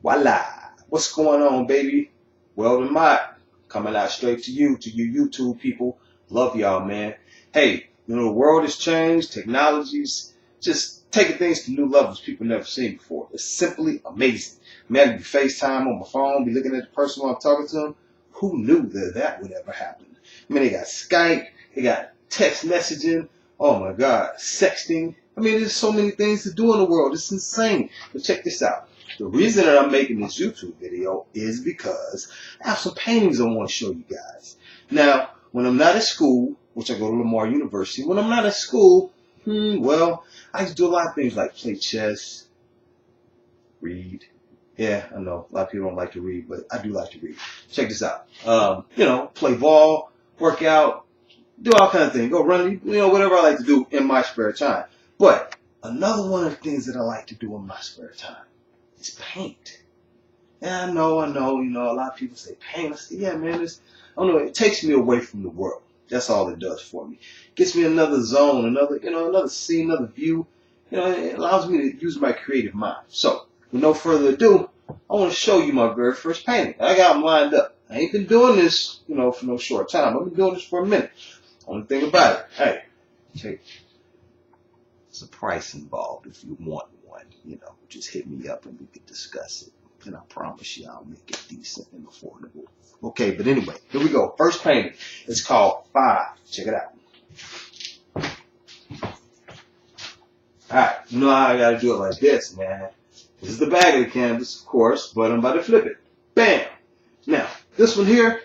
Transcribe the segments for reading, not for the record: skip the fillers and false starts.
Voila. What's going on, baby? Weldon Mott coming out straight to you YouTube people. Love y'all, man. Hey, the world has changed. Technology's just taking things to new levels people never seen before. It's simply amazing. Man, I can be FaceTime on my phone, be looking at the person while I'm talking to them. Who knew that would ever happen? I mean, they got Skype, they got text messaging. Oh my God, sexting. I mean, there's so many things to do in the world. It's insane. But check this out. The reason that I'm making this YouTube video is because I have some paintings I want to show you guys. Now, when I'm not at school, which I go to Lamar University, when I'm not at school, well, I used to do a lot of things like play chess, read. Yeah, I know a lot of people don't like to read, but I do like to read. Check this out. Play ball, work out, do all kinds of things. Go run, whatever I like to do in my spare time. But another one of the things that I like to do in my spare time is paint. Yeah, I know, a lot of people say paint. I say, yeah, man, I don't know, it takes me away from the world. That's all it does for me. Gets me another zone, another scene, another view. It allows me to use my creative mind. So, with no further ado, I want to show you my very first painting. I got them lined up. I ain't been doing this, for no short time. I've been doing this for a minute. Only thing about it, hey, there's a price involved if you want one, just hit me up and we can discuss it. And I promise you I'll make it decent and affordable. Okay, but anyway, here we go. First painting. It's called 5. Check it out. Alright, you know how I gotta do it like this, man. This is the back of the canvas, of course, but I'm about to flip it. Bam! Now, this one here,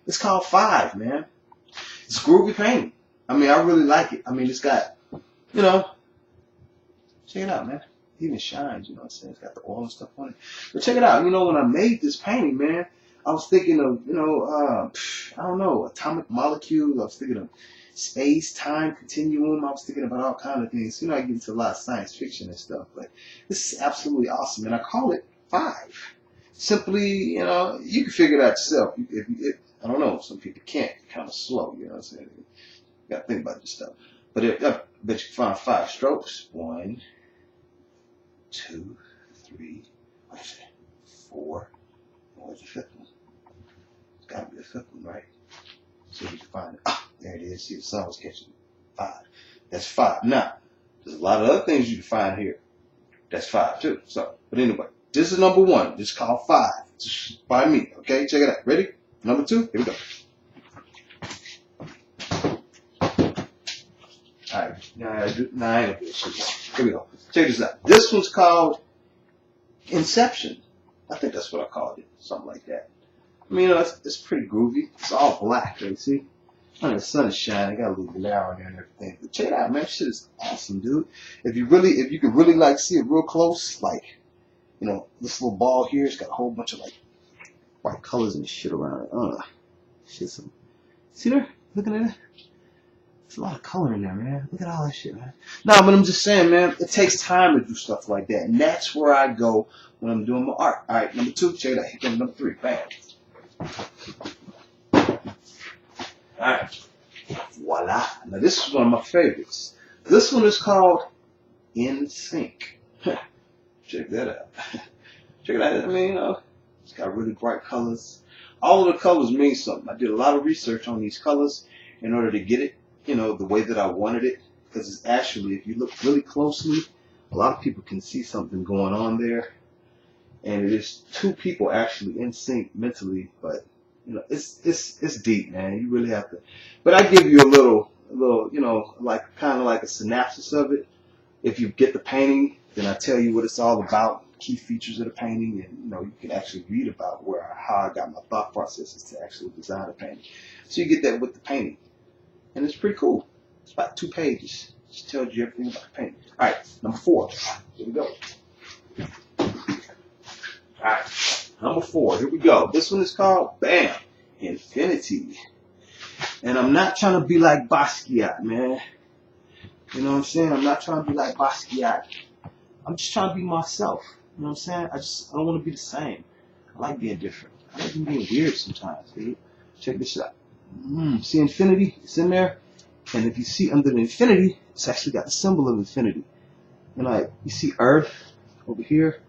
it's called 5, man. It's a groovy painting. I mean, I really like it. I mean, it's got, check it out, man. It even shines, what I'm saying? It's got the oil and stuff on it. But check it out. When I made this painting, man, I was thinking of, I don't know, atomic molecules. I was thinking of space, time, continuum. I was thinking about all kinds of things. I get into a lot of science fiction and stuff. But this is absolutely awesome. And I call it 5. Simply, you can figure it out yourself. I don't know. Some people can't. It's kind of slow, what I'm saying? You got to think about this stuff. But I bet you can find 5 strokes. 1, 2, 3, 4. Where's the 5th one? It's got to be the 5th one, right? See if you can find it. Ah, there it is. See, the sun was catching 5. That's 5. Now, there's a lot of other things you can find here. That's 5 too. So, but anyway, this is number 1. This is called 5. Just by me. Okay, check it out. Ready? Number 2. Here we go. Alright, now I ain't gonna do this. Here we go. Check this out. This one's called Inception. I think that's what I called it. Something like that. I mean, it's pretty groovy. It's all black, you see? I mean, the sun is shining. Got a little glare on there and everything. But check it out, man. Shit is awesome, dude. If you can really see it real close, like, this little ball here, it's got a whole bunch of white colors and shit around it. See there? Looking at it? There's a lot of color in there, man. Look at all that shit, man. No, but I'm just saying, man, it takes time to do stuff like that. And that's where I go when I'm doing my art. All right, number 2, check it out. Here comes number 3. Bam. All right. Voila. Now, this is one of my favorites. This one is called In Sync. Check that out. Check it out. I mean, it's got really bright colors. All of the colors mean something. I did a lot of research on these colors in order to get it, the way that I wanted it. Because it's actually, if you look really closely, a lot of people can see something going on there. And it is 2 people actually in sync mentally. But, it's deep, man. You really have to. But I give you a little, kind of like a synopsis of it. If you get the painting, then I tell you what it's all about, key features of the painting, and you can actually read about how I got my thought processes to actually design a painting. So you get that with the painting, and it's pretty cool. It's about 2 pages. Just tells you everything about the painting. All right, number 4. Here we go. All right, number 4. Here we go. This one is called Bam, Infinity. And I'm not trying to be like Basquiat, man. You know what I'm saying? I'm not trying to be like Basquiat. I'm just trying to be myself. You know what I'm saying? I don't want to be the same. I like being different. I like being weird sometimes, dude. Check this out. See infinity? It's in there. And if you see under the infinity, it's actually got the symbol of infinity. You see Earth over here.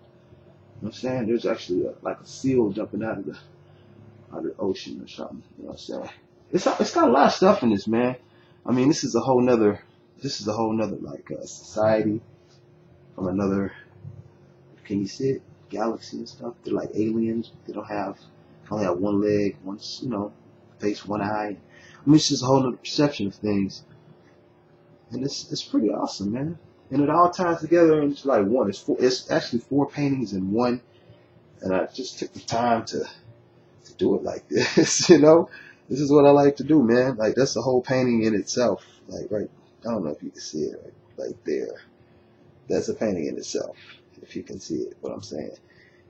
what I'm saying? There's actually like a seal jumping out of the ocean or something. You know what I'm saying? It's got a lot of stuff in this, man. I mean, this is a whole nother like society from another. Can you see it? Galaxy and stuff. They're like aliens. They only have one leg, face, one eye. I mean, it's just a whole other perception of things, and it's pretty awesome, man. And it all ties together into like one. It's actually 4 paintings in one, and I just took the time to do it like this. This is what I like to do, man. Like that's a whole painting in itself. Like right, I don't know if you can see it right there. That's a painting in itself, if you can see it. What I'm saying,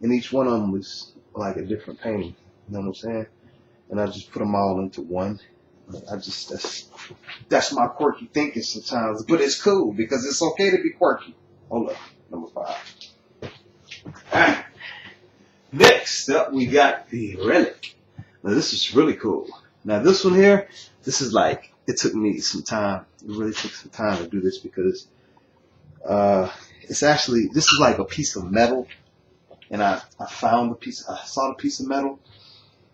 and each one of them was like a different painting. You know what I'm saying? And I just put them all into one. That's my quirky thinking sometimes, but it's cool because it's okay to be quirky. Hold up, number 5. All right. Next up, we got the relic. Now this is really cool. Now this one here, this is like, it took me some time. It really took some time to do this because this is like a piece of metal, and I saw the piece of metal,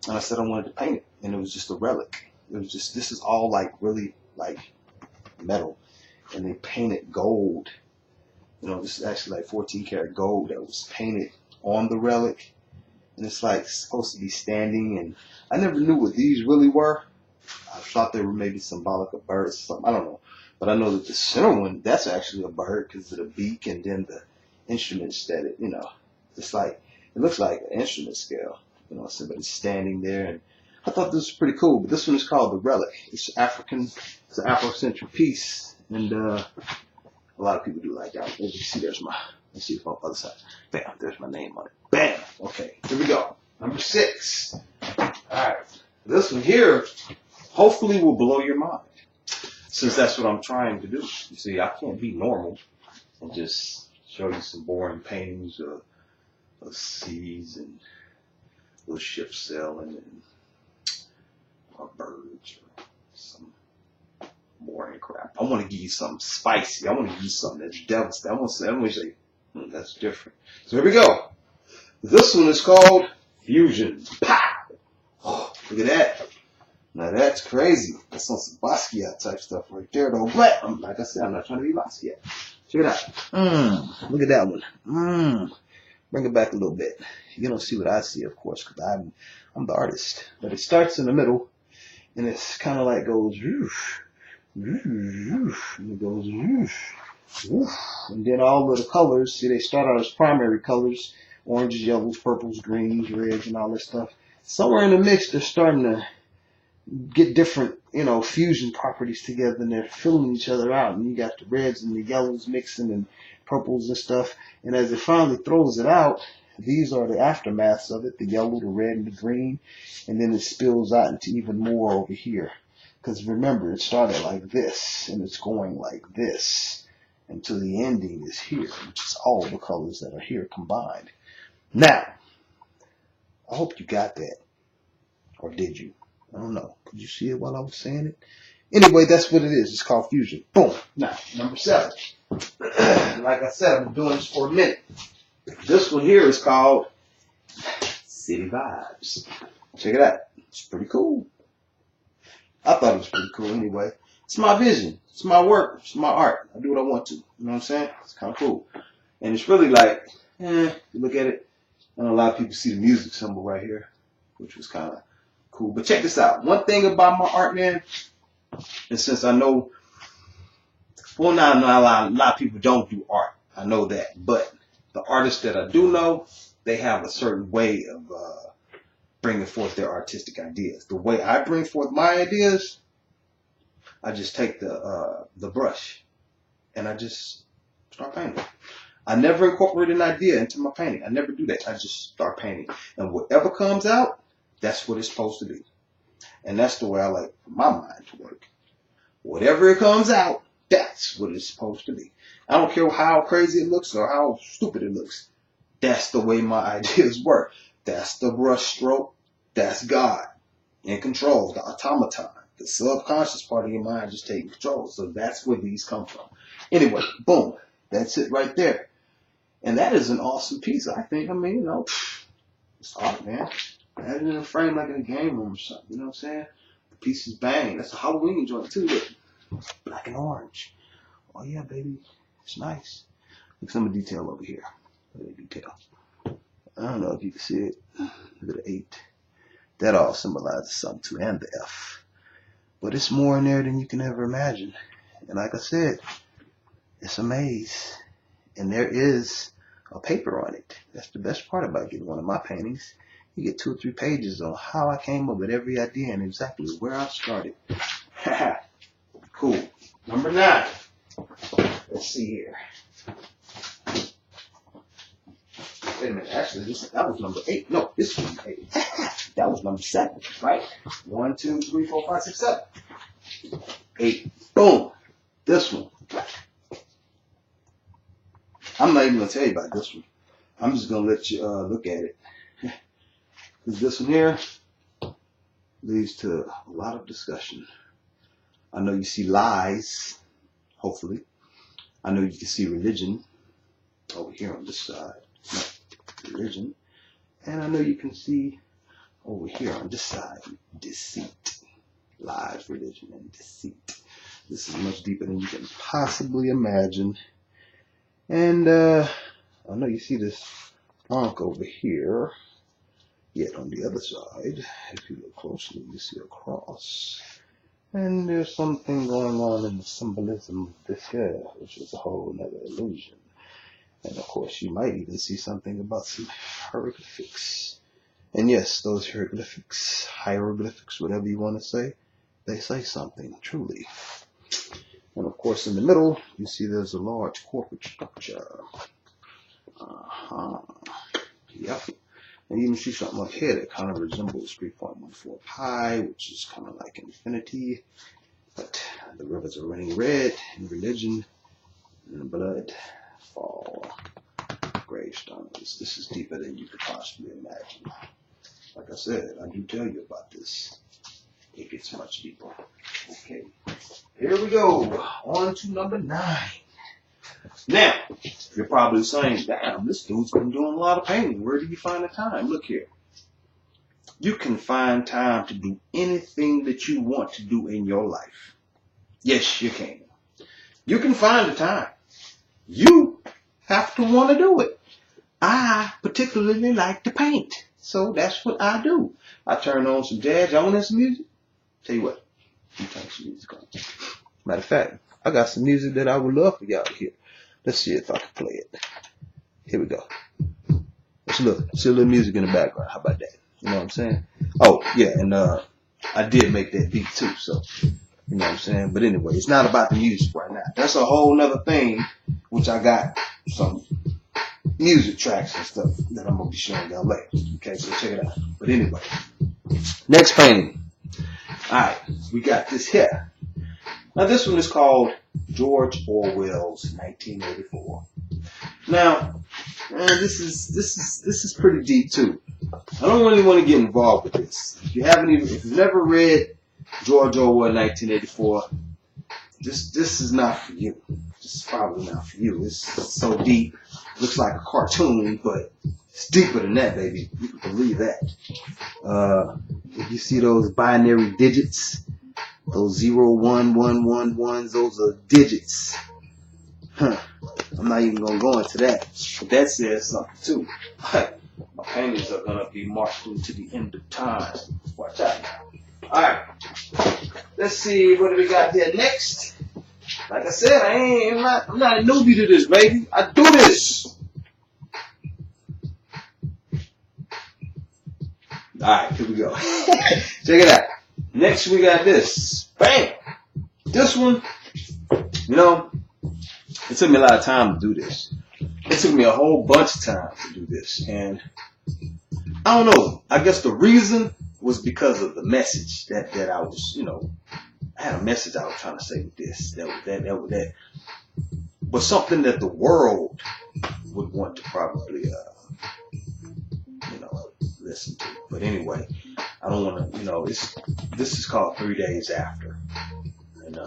and I said I wanted to paint it, and it was just a relic. This is all like really like metal, and they painted gold. This is actually like 14 karat gold that was painted on the relic, and it's like supposed to be standing, and I never knew what these really were. I thought they were maybe symbolic of birds or something, I don't know. But I know that the center one, that's actually a bird because of the beak and then the instruments that it looks like an instrument scale. Somebody's standing there, and I thought this was pretty cool. But this one is called the relic. It's an Afrocentric piece, and a lot of people do like that. As you see, let's see it on the other side. Bam, there's my name on it. Bam. Okay, here we go. Number 6. All right, this one here hopefully will blow your mind, since that's what I'm trying to do. You see, I can't be normal and just show you some boring paintings of seas and little ships sailing and birds or some boring crap. I want to give you something spicy. I want to give you something that's devastating. I want to say, that's different. So here we go. This one is called Fusion. Pow! Oh, look at that. Now that's crazy. That's some Basquiat type stuff right there, though. But like I said, I'm not trying to be Basquiat. Check it out. Look at that one. Bring it back a little bit. You don't see what I see, of course, because I'm the artist. But it starts in the middle, and it's kind of like goes, whoosh, whoosh, whoosh, and it goes, whoosh, whoosh. And then all of the colors, see, they start out as primary colors: oranges, yellows, purples, greens, reds, and all that stuff. Somewhere in the mix, they're starting to get different, fusion properties together, and they're filling each other out. And you got the reds and the yellows mixing and purples and stuff. And as it finally throws it out, these are the aftermaths of it: the yellow, the red, and the green. And then it spills out into even more over here. Because remember, it started like this, and it's going like this until the ending is here, which is all the colors that are here combined. Now, I hope you got that. Or did you? I don't know. Could you see it while I was saying it? Anyway, that's what it is. It's called Fusion. Boom. Now, number 7. Like I said, I've been doing this for a minute. This one here is called City Vibes. Check it out. It's pretty cool. I thought it was pretty cool anyway. It's my vision. It's my work. It's my art. I do what I want to. You know what I'm saying? It's kind of cool. And it's really like, you look at it, and a lot of people see the music symbol right here, which was kind of cool. But check this out. One thing about my art, man, and since I know, well, not a lot of people don't do art. I know that. But the artists that I do know, they have a certain way of bringing forth their artistic ideas. The way I bring forth my ideas, I just take the brush and I just start painting. I never incorporate an idea into my painting. I never do that. I just start painting. And whatever comes out, that's what it's supposed to be. And that's the way I like my mind to work. Whatever it comes out, that's what it's supposed to be. I don't care how crazy it looks or how stupid it looks. That's the way my ideas work. That's the brush stroke. That's God in control, the automaton. The subconscious part of your mind just taking control. So that's where these come from. Anyway, boom. That's it right there. And that is an awesome piece, I think. I mean, it's art, man. Add it in a frame like in a game room or something. You know what I'm saying? The piece is bang. That's a Halloween joint too. Look. Black and orange. Oh yeah, baby. It's nice. Look at some of the detail over here. Look at the detail. I don't know if you can see it. Look at the 8. That all symbolizes something too, and the F. But it's more in there than you can ever imagine. And like I said, it's a maze. And there is a paper on it. That's the best part about getting one of my paintings. You get 2 or 3 pages on how I came up with every idea and exactly where I started. Cool. Number 9. Let's see here. Wait a minute. Actually, that was number 8. No, this was number 8. That was number 7, right? 1, 2, 3, 4, 5, 6, 7. 8. Boom. This one. I'm not even going to tell you about this one. I'm just going to let you look at it. Because this one here leads to a lot of discussion. I know you see lies, hopefully. I know you can see religion over here on this side. No, religion. And I know you can see over here on this side, deceit. Lies, religion, and deceit. This is much deeper than you can possibly imagine. And I know you see this ankh over here. Yet on the other side, if you look closely, you see a cross. And there's something going on in the symbolism of this here, which is a whole other illusion. And of course, you might even see something about some hieroglyphics. And yes, those hieroglyphics, whatever you want to say, they say something, truly. And of course, in the middle, you see there's a large corporate structure. Yep. And you even see something up here that kind of resembles 3.14 pi, which is kind of like infinity. But the rivers are running red in religion, and blood fall. Gravestones. This is deeper than you could possibly imagine. Like I said, I do tell you about this. It gets much deeper. Okay. Here we go. On to number 9. Now, you're probably saying, damn, this dude's been doing a lot of painting. Where do you find the time? Look here. You can find time to do anything that you want to do in your life. Yes, you can. You can find the time. You have to want to do it. I particularly like to paint. So that's what I do. I turn on some jazz. Y'all want to some music? Tell you what. Let me turn some music on. Matter of fact, I got some music that I would love for y'all to hear. Let's see if I can play it. Here we go. Let's look. See a little music in the background. How about that? You know what I'm saying? Oh, yeah, and I did make that beat too, so you know what I'm saying? But anyway, it's not about the music right now. That's a whole nother thing, which I got some music tracks and stuff that I'm going to be showing y'all later. Okay, so check it out. But anyway, next painting. Alright, we got this here. Now this one is called George Orwell's 1984. Now, this is pretty deep too. I don't really want to get involved with this. If you've never read George Orwell 1984, this is not for you. This is probably not for you. It's so deep. Looks like a cartoon, but it's deeper than that, baby. You can believe that. If you see those binary digits, those 0, 1, 1, 1, 1s, those are digits. I'm not even going to go into that. But that says something too. My paintings are going to be marched into the end of time. Watch out. Alright. Let's see, what do we got here next? Like I said, I'm not a newbie to this, baby. I do this. Alright, here we go. Check it out. Next we got this. Bam! This one, you know, it took me a lot of time to do this. It took me a whole bunch of time to do this. And I don't know. I guess the reason was because of the message that I was, you know, I had a message I was trying to say with this, that. But something that the world would want to probably, you know, listen to. But anyway, I don't want to, you know, this is called 3 Days After. And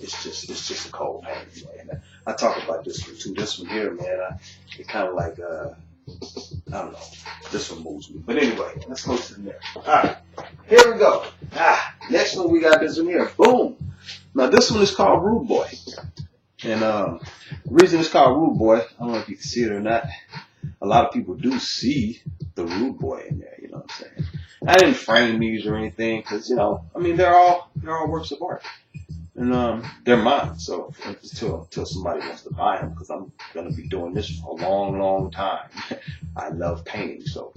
it's just a cold pain. And I talk about this one too. This one here, man, it kind of like, I don't know. This one moves me. But anyway, let's go to the next. All right, here we go. Next one we got this one here. Boom. Now this one is called Rude Boy. And the reason it's called Rude Boy, I don't know if you can see it or not. A lot of people do see the Rude Boy in there. You know what I'm saying? I didn't frame these or anything because, you know, I mean, they're all works of art. And they're mine. So until somebody wants to buy them, because I'm going to be doing this for a long, long time. I love painting. So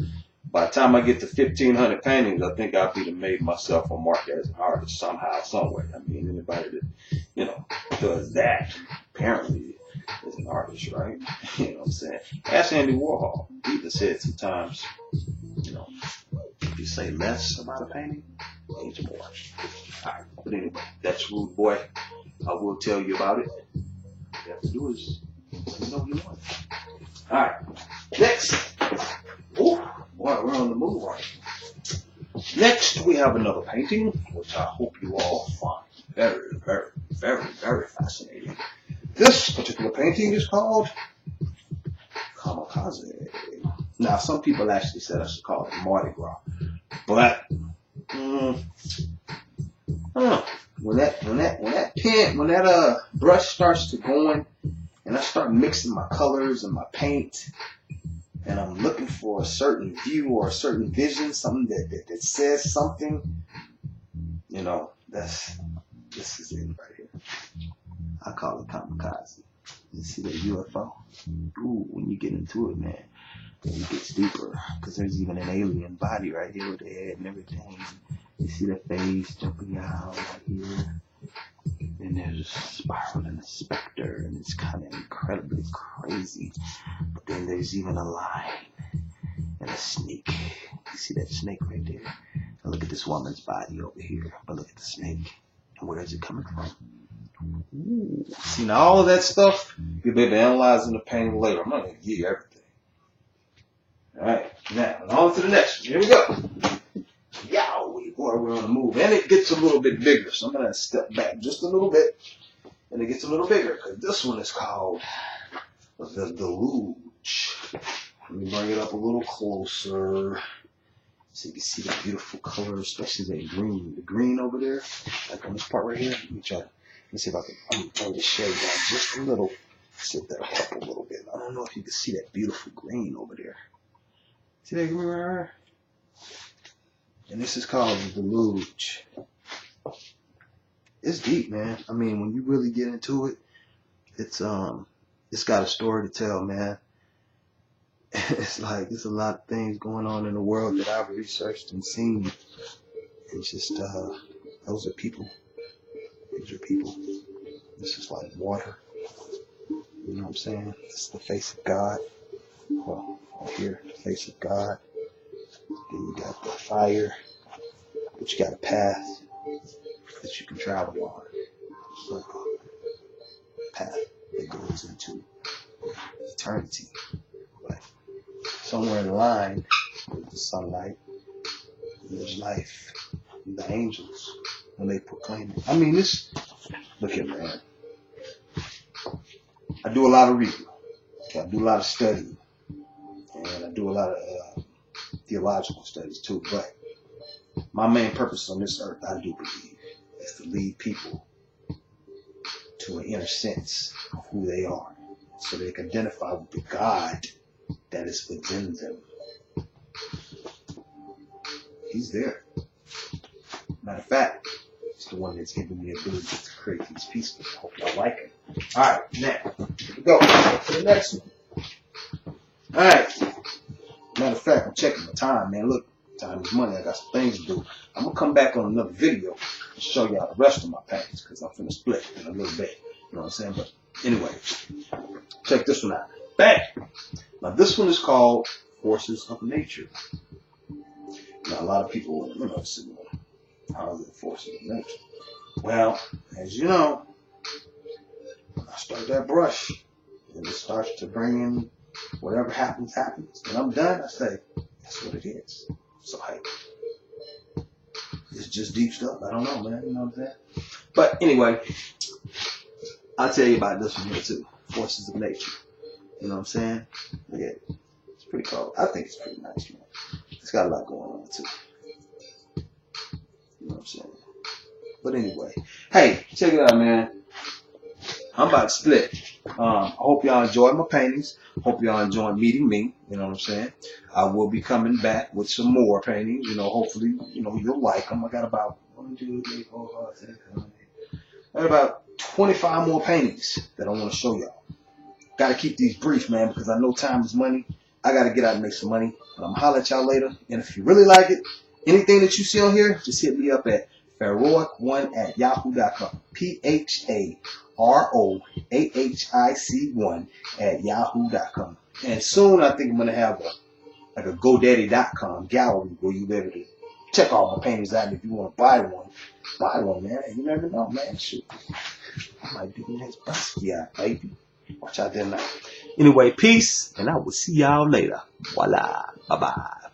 by the time I get to 1,500 paintings, I think I'll be made myself a mark as an artist somehow, somewhere. I mean, anybody that, you know, does that apparently is an artist, right? You know what I'm saying? Ask Andy Warhol. He even said sometimes, you know, if you say less about a painting, it means more. Alright, but anyway, that's Rude Boy. I will tell you about it. All you have to do is let me know what you want. Alright, next. Ooh, boy, we're on the move right. Next, we have another painting, which I hope you all find very, very, very, very fascinating. This particular painting is called Kamikaze. Now, some people actually said I should call it Mardi Gras, but when that brush starts to going, and I start mixing my colors and my paint, and I'm looking for a certain view or a certain vision, something that says something, you know, this is it right here. I call it Kamikaze. You see that UFO? Ooh, when you get into it, man, it gets deeper, because there's even an alien body right here with the head and everything. You see the face jumping out right here. And there's a spiral and a specter, and it's kind of incredibly crazy. But then there's even a lion and a snake. You see that snake right there? Now look at this woman's body over here, but look at the snake. And where is it coming from? Ooh. See, now all of that stuff, you'll be able to analyze in the painting later. I'm not going to give you everything. All right, now on to the next one. Here we go. Boy, we're on the move. And it gets a little bit bigger, so I'm going to step back just a little bit. And it gets a little bigger, because this one is called The Deluge. Let me bring it up a little closer so you can see the beautiful color, especially that green. The green over there, like on this part right here. Let me see if I can turn the shade down just a little. See if that'll help a little bit. I don't know if you can see that beautiful green over there. See that green right there? And this is called The Deluge. It's deep, man. I mean, when you really get into it, it's got a story to tell, man. It's like there's a lot of things going on in the world that I've researched and seen. It's just those are people. These are people. This is like water. You know what I'm saying? This is the face of God. Well, right here, the face of God. Then you got the fire, but you got a path that you can travel on. Like a path that goes into eternity. Like somewhere in line with the sunlight, there's life. And the angels, when they proclaim it. I mean, look here, man. I do a lot of reading. Okay, I do a lot of studying. And I do a lot of theological studies too, but my main purpose on this earth, I do believe, is to lead people to an inner sense of who they are, so they can identify with the God that is within them. He's there. Matter of fact, it's the one that's given me the ability to create these pieces. I hope y'all like it. Alright, now, here we go. To the next one. Alright. Matter of fact, I'm checking my time, man. Look, time is money. I got some things to do. I'm going to come back on another video and show y'all the rest of my paintings, because I'm finna split in a little bit. You know what I'm saying? But anyway, check this one out. Bang! Now, this one is called Forces of Nature. Now, a lot of people, you know, say, how are the forces of nature? Well, as you know, when I start that brush, and it starts to bring in whatever happens, happens. When I'm done, I say, that's what it is. So, hey, it's just deep stuff. I don't know, man. You know what I'm saying? But anyway, I'll tell you about this one here, too. forces of nature. You know what I'm saying? Yeah, it's pretty cool. I think it's pretty nice, man. It's got a lot going on too. You know what I'm saying? But anyway, hey, check it out, man. I'm about to split. I hope y'all enjoyed my paintings. Hope y'all enjoyed meeting me. You know what I'm saying? I will be coming back with some more paintings. You know, hopefully, you know, you'll like them. I got about 1, 2, 3, 4, 5, 6, 7, 8. I got about 25 more paintings that I want to show y'all. Got to keep these brief, man, because I know time is money. I got to get out and make some money. But I'm going to holler at y'all later. And if you really like it, anything that you see on here, just hit me up at Pharoahic1@yahoo.com. PHAROAHIC1@yahoo.com. And soon I think I'm going to have a GoDaddy.com gallery where you'll be able to check all my paintings out. And if you want to buy one, man. You never know, man. Shoot. I might be the next Basquiat, baby. Watch out there now. Anyway, peace, and I will see y'all later. Voila. Bye-bye.